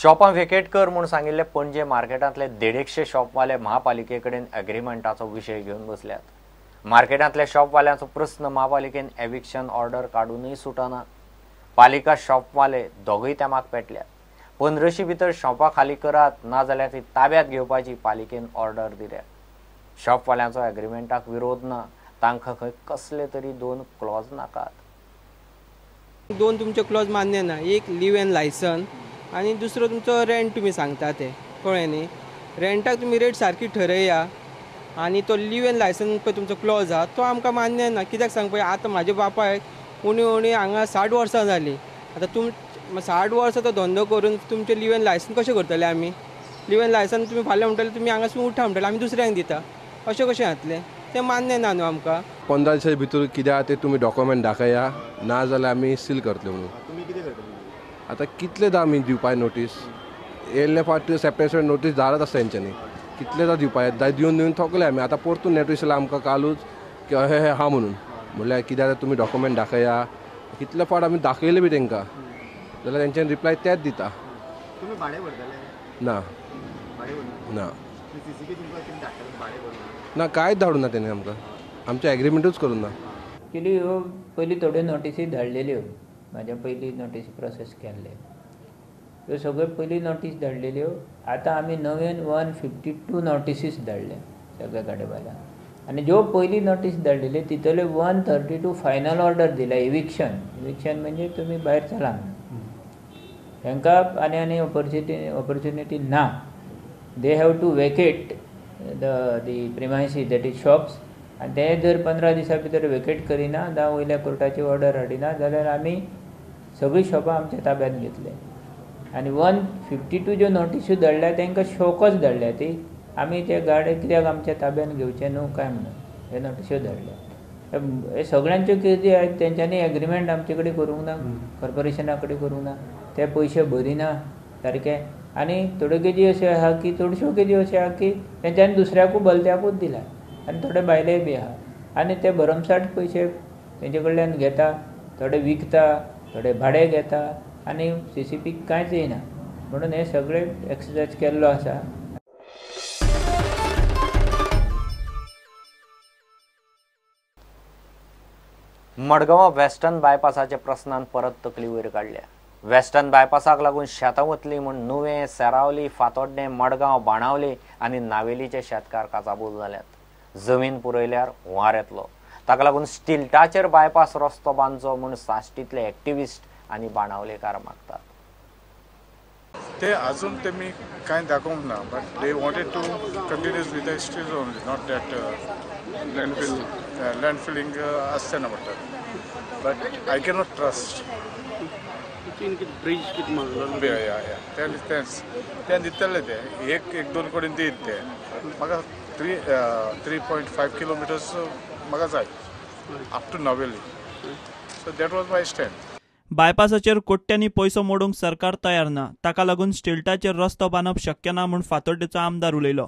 शॉपां व्हेकेट कर म्हणून सांगिल्ले पणजे मार्केटांतले 150 शॉपवाले महापालिकेकडेन एग्रीमेंटाचो विशय घेवन बसल्यात। मार्केटांतल्या शॉपवाल्यांचो प्रस्न महापालिकेन एविक्शन ऑर्डर काडूनय सुटना। पालिका शॉपवाले दोगूय तेमाक पेटल्यात। 15शी भितर शॉपां खाली करात नाजाल्यार ती ताब्यात घेवपाची पालिकेन ऑर्डर दिल्या। शॉपवाल्यांचो एग्रीमेंटाक विरोध ना, तांकां खंय कसले तरी 2 क्लॉज नाकात। 2 तुमचे क्लॉज मान्य ना, एक लिव एन लायसन आणि दुसरो तुमचो रेंट तुम्ही सांगता ते कळ्ळें न्ही। रेंटाक तुम्ही रेट सारकी ठरया आणि तो लिव एन लायसन पळय तुमचो क्लॉज आहा तो आमकां मान्य ना। कित्याक सांग पळय, आतां म्हाज्या बापायक उणी हांगा 60 वर्सां जालीं। आतां तुम 60 वर्सां तो धंदो करून तुमचें लिव एन लायसन कशें करतले आमी? लिव एन लायसन तुमी फाल्यां म्हणटले तुमी हांगासून उठा म्हणटले आमी दुसऱ्यांक दिता, अशें कशें जातलें? तें मान्य ना न्हू आमकां। 15 दिसा भितर कित्याक ते तुमी डॉक्युमेंट दाखया, ना जाल्यार आमी सील करतले म्हणून। आतां कितलेदा आमी दिवपाक नोटीस? येयल्ले फावटी सेपरेशन नोटीस धाडत आसता तेंच्यांनी, कितलेदा दिवपाक दिवन थकले आमी। आतां परतून नोटीस येयला आमकां कालूच की हे हा म्हणून म्हणल्यार कित्याक तुमी डॉक्युमेंट दाखया। कितले फावट आमी दाखयले बी तेंकां, जाल्यार तेंच्यांनी रिप्लाय तेच दिता। तुमी भाडें भरतले? ना ना ना, कांयच धाडूं ना तेणी आमकां, आमचे एग्रीमेंटूच करूं ना। एक्चुली ह्यो पयलीं थोड्यो नोटीसी धाडलेल्यो, म्हाज्या पयलीं नोटीस प्रोसेस केल्ले ह्यो सगळ्यो पयलीं नोटीस धाडलेल्यो। आतां आमी नव्यान 152 नोटीसीस धाडले सगळ्या गाडेवाल्यांक, आनी ज्यो पयलीं नोटीस धाडलेल्यो तितूंतले 132 फायनल ऑर्डर दिला। इविक्शन म्हणजे तुमी भायर चला म्हणून। तांकां आनी ऑपॉर्च्युनिटी ना। They have to vacate the premises that is shops, आनी ते जर 15 दिसां भितर वेकेट करिना ना वयल्या कोर्टाची ऑर्डर हाडिना जाल्यार आमी सगळीं शॉपां आमच्या ताब्यांत घेतले। आनी 152 ज्यो नोटीसो धाडल्या तांकां शोकच धाडल्या ती आमी ते गाडे कित्याक आमच्या ताब्यांत घेवचे न्हू काय म्हणून हे नोटीसो धाडल्या। हे सगळ्यांच्यो कितें आहेत तेंच्यांनी एग्रीमेंट आमचे कडेन करूंक ना, कॉर्पोरेशना कडेन करूंक ना, ते पयशे भरिना सारके। आनी थोड्यो केजी अशें आहा की चडश्यो केजी अशें आहा की तेंच्यांनी दुसऱ्याकूय भलत्याकूच दिला, आनी थोडे भायले बी आहा, आनी ते भरमसाट पयशे तेंचे कडल्यान घेता, थोडे विकता, थोडे भाडे घेता, आनी CCPक कांयच येयना म्हणून हे सगळे एक्सरसायज केल्लो आसा। मडगांव वेस्टर्न बायपासाच्या प्रस्नान परत तकली वयर काडल्या। वेस्टर्न बायपासाक लागून शेतां वतली म्हूण नुवें, सेरावली, फातोड्डें, मडगांव, बाणावली आनी नावेलीचे शेतकार काचाबूल जाल्यात। जमीन पुरयल्यार हुंवार येतलो, ताका लागून स्टिल्टाचेर बायपास रस्तो बांदचो म्हूण साश्टीतले एक्टिविस्ट आनी बाणावलेकार मागतात। ते अजून तेमी कांय दाखोवंक ना, but they wanted to continues with the steel only, not that landfilling आसचें ना म्हणटात। But I cannot trust bridge कितें मागलो तें दितले ते एक 2 कडेन दीत ते म्हाका 3.5 किलोमिटर्स म्हाका जाय up to Navelim. So that was my stand. बायपासाचेर कोट्यांनी पयसो मोडूंक सरकार तयार ना, ताका लागून स्टिल्टाचेर रस्तो बांदप शक्य ना म्हूण फातोड्डेचो आमदार उलयलो।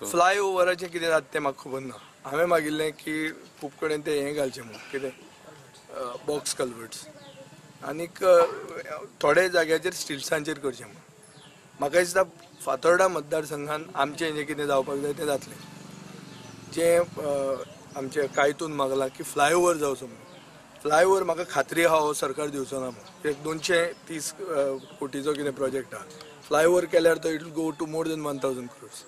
फ्लायओव्हराचें कितें जाता तें म्हाका खबर ना। हांवें मागिल्लें की खूब कडेन तें हें घालचें म्हणून कितें बॉक्स कल्वर्ट्स, आनीक थोडे जाग्याचेर स्टिल्सांचेर करचें म्हणून। म्हाका दिसता फातोर्डा मतदारसंघान आमचें जें कितें जावपाक जाय तें जातलें। जें आमचे कायतून मागलां की फ्लायओव्हर जावचो म्हणून। फ्लायओव्हर म्हाका खात्री आहा हो सरकार दिवचो ना म्हणून। एक 230 कोटीचो कितें प्रोजेक्ट आहा, फ्लायओव्हर केल्यार तो it will go to more than 1000 crores,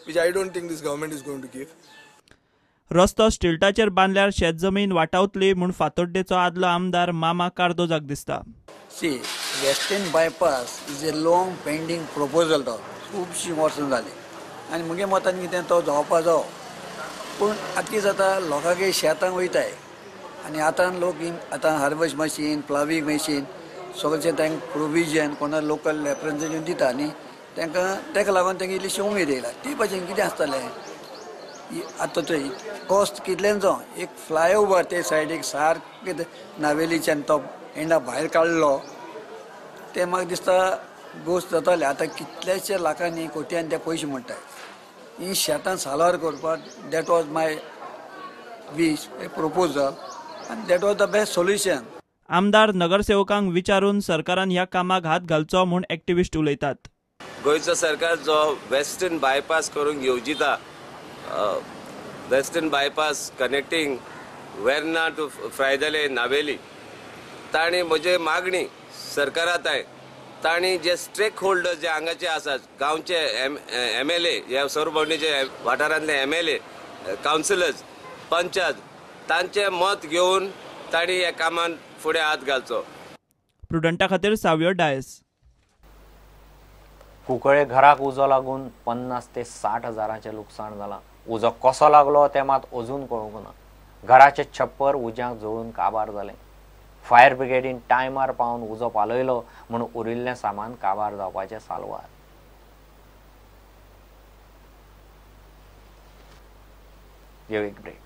which I don't think this government is going to give. रस्तो स्टिल्टाचेर बांदल्यार शेतजमीन वाटावतली म्हूण फातोड्डेचो आदलो आमदार मामा कार्दोजाक दिसता। See western bypass is a long pending proposal, तो खुबशीं वर्सां जाली आनी म्हगे मतान कितें तो जावपा जावो। पूण आतां कितें जाता, लोकांगे शेतांक वयताय आनी आतां लोक आतां हार्वेस्ट मशीन, प्लावींग मशीन सगळें तांकां प्रोविजन कोणा लोकल रिप्रेझेंटेटिव्ह दिता न्ही, ताका लागून तांकां इल्लीशी उमेद येयला। ते भाशेन कितें आसतलें आतां थंय कॉस्ट कितल्यांचो एक फ्लायओव्हर ते सायडीक सारकें नावेलीच्यान तो एंडा भायर काडलो ते म्हाका दिसता गोश्ट जाताले। आतां कितलेशे लाखांनी कोट्यांनी ते पयशे म्हणटात ही शेतां सालार करपाक। That was my wish, a proposal, आनी that was the best solution. आमदार नगरसेवकांक विचारून सरकारान ह्या कामाक हात घालचो म्हूण एक्टिविस्ट उलयतात. गोयचो सरकार जो वेस्टर्न बायपास करूंक येवजिता, western bypass connecting Verna to फ्रायदले नावेली, ताणी म्हजी मागणी सरकारांत ताणी जे स्टेक होल्डर्स जे हांगाचे आसात, गांवचे MLA, ह्या सरभोंवडेचे वाठारांतले MLA, कावन्सिलर्स, पंचायत, तांचे मत घेवन ताणी ह्या कामान फुडें हात घालचो. प्रुडंटा खातीर सावयो डायस. कुंकळे घराक उजो लागून 50 ते 60 हजारांचे लुकसाण जालां. उजो कसो लागलो तें मात अजून कळूंक ना. घराचे छप्पर उज्यांक जळून काबार जालें. फायर ब्रिगेडीन टायमार पावन उजो पालयलो म्हूण उरिल्लें सामान काबार जावपाचें सालवार. एक ब्रेक.